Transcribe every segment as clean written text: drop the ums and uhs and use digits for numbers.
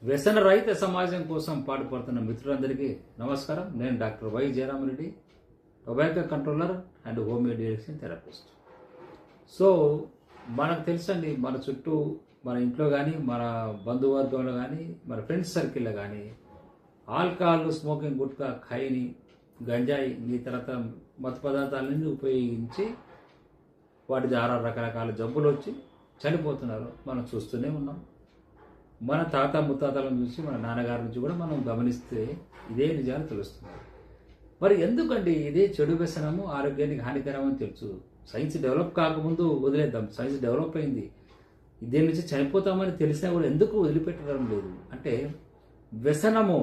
వ్యసన రహిత సమాజం కోసం పాటుపడుతున్న మిత్రులందరికీ నమస్కారం. నేను doctor why Jayarama Reddy, tobacco controller and homeo de-addiction therapist. So మనకు తెలుసండి, మన చుట్టూ మన ఇంట్లో కానీ, మన బంధువర్గంలో కానీ, మన ఫ్రెండ్స్ సర్కిల్లో కానీ ఆల్కహాల్, స్మోకింగ్, గుట్కా, ఖైని, గంజాయి ఈ తర్వాత మత్తు పదార్థాలన్నీ ఉపయోగించి వాటి ద్వారా రకరకాల జబ్బులు వచ్చి చనిపోతున్నారు. మనం చూస్తూనే ఉన్నాం. మన తాత ముత్తాతలను చూసి, మన నాన్నగారి నుంచి కూడా మనం గమనిస్తే ఇదే నిజాలు తెలుస్తున్నాయి. మరి ఎందుకండి ఇదే చెడు వ్యసనము ఆరోగ్యానికి హానికరం అని తెలుసు? సైన్స్ డెవలప్ కాకముందు వదిలేద్దాం, సైన్స్ డెవలప్ అయింది, ఇదే నుంచి చనిపోతామని తెలిసినా కూడా ఎందుకు వదిలిపెట్టడం లేదు అంటే, వ్యసనము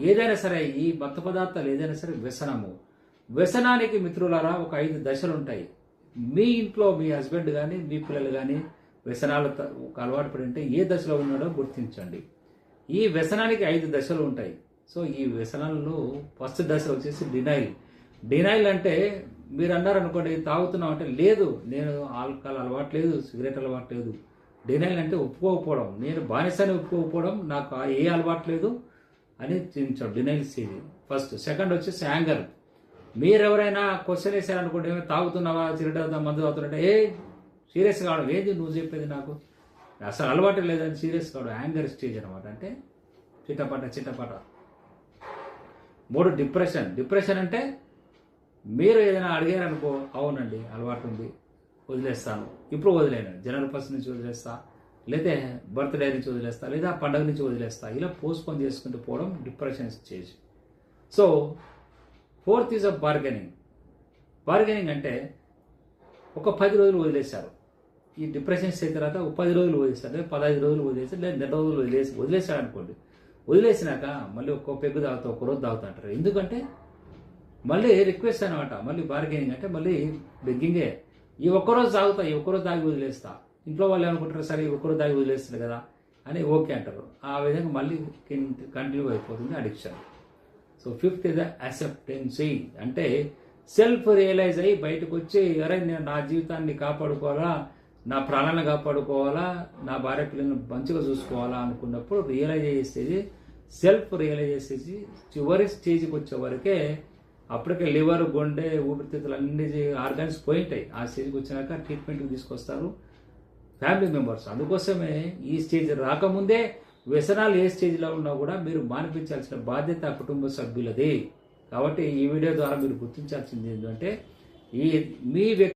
ఏదైనా సరే, ఈ మత్తు పదార్థాలు ఏదైనా సరే వ్యసనము. వ్యసనానికి మిత్రులారా ఒక 5 దశలు ఉంటాయి. మీ ఇంట్లో మీ హస్బెండ్ కానీ, మీ పిల్లలు కానీ వ్యసనాలకు అలవాటు పడి ఉంటే ఏ దశలో ఉన్నాడో గుర్తించండి. ఈ వ్యసనానికి 5 దశలు ఉంటాయి. సో ఈ వ్యసనాలలో ఫస్ట్ దశ వచ్చేసి డినైల్ అంటే, మీరు అన్నారు అనుకోండి తాగుతున్నాం అంటే, లేదు నేను ఆల్కహాల్ అలవాటు లేదు, సిగరెట్ అలవాటు లేదు. డినైల్ అంటే ఒప్పుకోకపోవడం, నేను బానిసని ఒప్పుకోకపోవడం, నాకు ఏ అలవాటు లేదు అని చూపించడం డినైల్ స్టేజ్ ఫస్ట్. సెకండ్ వచ్చేసి యాంగర్. మీరు ఎవరైనా క్వశ్చన్ వేసారనుకోండి, ఏమైనా తాగుతున్నావా, సిగరెట్ తాగుతా, మందు తాగుతున్నట్టే, సీరియస్ కావడం, ఏది నువ్వు చెప్పేది నాకు అసలు అలవాటు లేదని సీరియస్ కావడం, యాంగర్ స్టేజ్ అనమాట. అంటే చిట్టపట. 3 డిప్రెషన్ అంటే, మీరు ఏదైనా అడిగారనుకో, అవునండి అలవాటు ఉంది, వదిలేస్తాను, ఇప్పుడు వదిలేను, జనవరి 1 నుంచి వదిలేస్తా, లేదా బర్త్డే నుంచి వదిలేస్తా, లేదా పండుగ నుంచి వదిలేస్తా, ఇలా పోస్ట్పోన్ చేసుకుంటూ పోవడం depression stage. So 4th is a bargaining అంటే, ఒక 10 రోజులు వదిలేశారు, ఈ డిప్రెషన్ స్టేజ్ తర్వాత 10 రోజులు వదిలేస్తారు, లేదా 15 రోజులు వదిలేస్తారు, లేదా 2 రోజులు వదిలేశాడు అనుకోండి. వదిలేసినాక మళ్ళీ ఒక్కో పెగ్గు తాగుతా, ఒక్క రోజు తాగుతా అంటారు. ఎందుకంటే మళ్ళీ రిక్వెస్ట్ అనమాట, మళ్ళీ బార్గెనింగ్ అంటే మళ్ళీ బెగ్గింగే. ఈ ఒక్కరోజు తాగుతా, ఈ ఒక్కరోజు తాగి వదిలేస్తా. ఇంట్లో వాళ్ళు ఏమనుకుంటారు, సరే ఈ ఒక్కరోజు తాగి వదిలేస్తారు కదా అని ఓకే అంటారు. ఆ విధంగా మళ్ళీ కంటిన్యూ అయిపోతుంది addiction. So 5th is acceptancy అంటే, సెల్ఫ్ రియలైజ్ అయ్యి బయటకు వచ్చి, అరే నేను నా జీవితాన్ని కాపాడుకోవాలా, నా ప్రాణాలను కాపాడుకోవాలా, నా భార్య పిల్లలను మంచిగా చూసుకోవాలా అనుకున్నప్పుడు రియలైజ్ చేసేది, సెల్ఫ్ రియలైజ్ చేసేసి చివరి స్టేజ్కి వచ్చే వరకే, అప్పటికే లివర్, గుండె, ఊపిరితిత్తులు అన్ని ఆర్గాన్స్ పోయింటాయి. ఆ స్టేజ్కి వచ్చినాక ట్రీట్మెంట్కి తీసుకొస్తారు ఫ్యామిలీ మెంబర్స్. అందుకోసమే ఈ స్టేజ్ రాకముందే వ్యసనాలు ఏ స్టేజ్లో ఉన్నా కూడా మీరు మానిపించాల్సిన బాధ్యత కుటుంబ సభ్యులది. కాబట్టి ఈ వీడియో ద్వారా మీరు గుర్తించాల్సింది ఏంటంటే, మీ